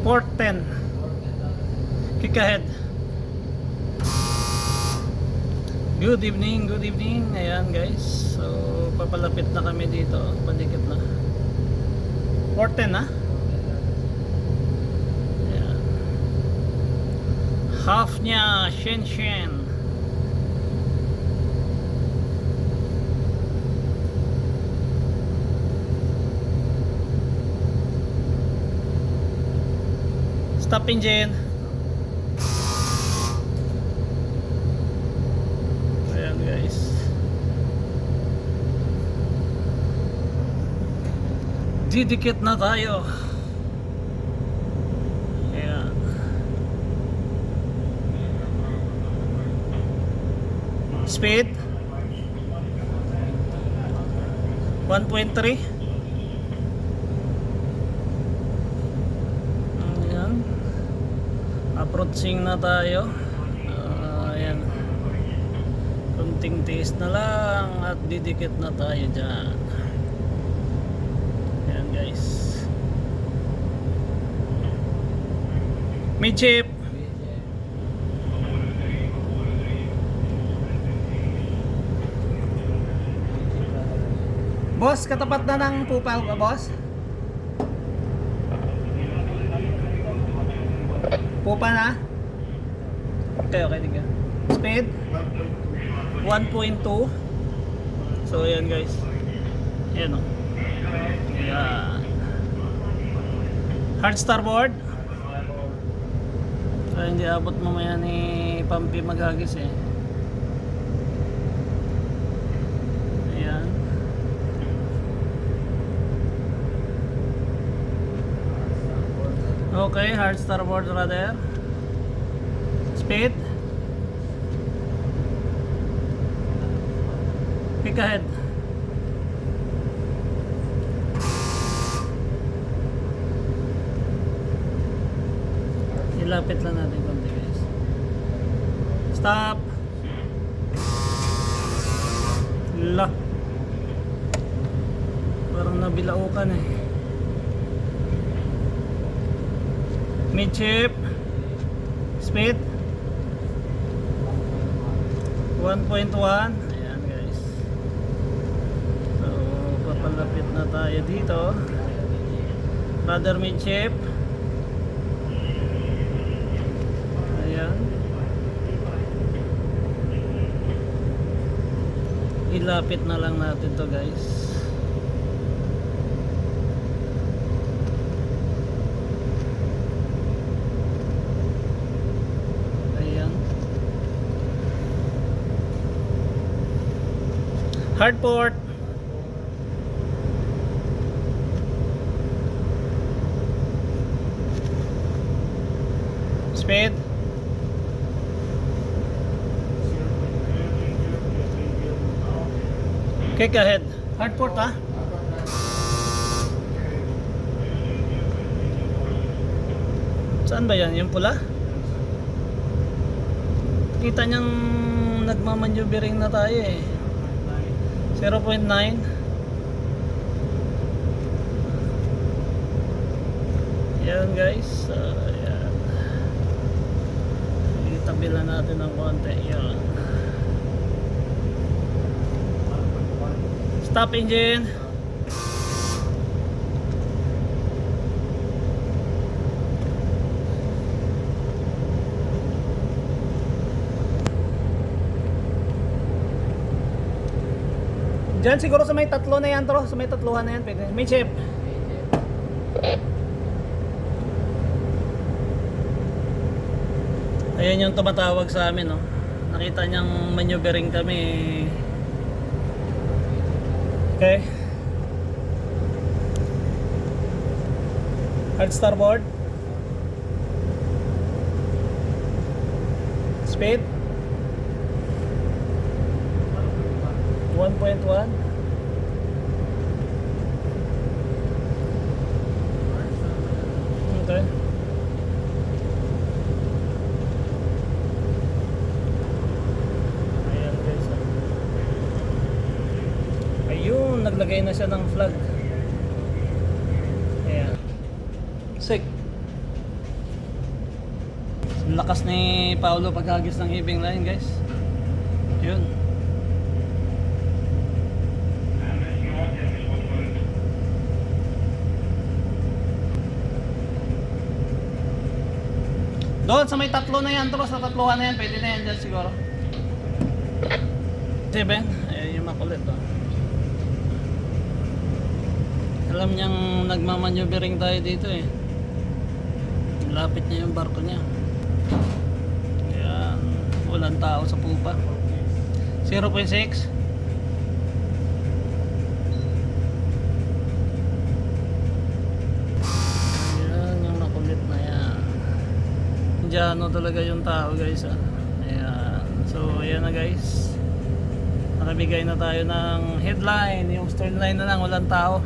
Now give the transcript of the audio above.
Port 10. Kick ahead. Good evening, good evening. Ayan guys. So papalapit na kami dito. Padikit na. Port 10 na. Ayan. Half niya Shenzhen. Stop engine. Ayan guys. Didikit na tayo. Ayan. Speed 1.3. Approaching na tayo. Ayan. Kunting tiis na lang at didikit na tayo dyan. Ayan guys. Midship. Boss, katapat na ng pupa ba, boss? Pupa na? Okay, tingnan. Speed 1.2. So ayan guys. Ayan o. Ayan. Hard starboard. So hindi abot mamaya ni Pampi Magagis eh. Ayan. Okay, hard starboard rudder. Speed. Kick ahead. Ilapit lang natin konti guys. Stop. La. Parang nabilaukan eh. Midship. Speed 1.1. Ayan guys. So papalapit na tayo dito. Rudder midship. Ayan. Ilapit na lang natin to guys. Hard port. Speed. Kick ahead. Hard port ha. Saan ba yan? Yung pula? Kita niyang nagmamaneuvering na tayo eh. 0.9. Yan guys. Yan. Itabi lang natin ng konti. Yan. Stop engine. Diyan siguro sa may tatlo na yan, tro. Sa may tatluhan na yan, pwede. Midship. Ayan yung tumatawag sa amin, no. Nakita niyang maneuvering kami. Okay. Hard starboard. Speed 1.1. Okay. Ayan guys. Ayun, naglagay na siya ng flag. Ayan. Sick. Ang lakas ni Paolo paghagis ng ibing line, guys. Yun. Doon sa may tatlo na yan, to sa tatluhan na yan, pwede na yan dyan siguro. Si Ben, ayun yung makulit to. Alam niyang nagmamaneuvering tayo dito eh. Lapit niya yung barko niya. Ayan, walang tao sa pupa. 0.6. Ayan yung makulit na yan. Indiano talaga yung tao, guys, ah. Ayan. So ayan na, guys. Nakabigay na tayo ng headline. Yung stern line na lang, walang tao.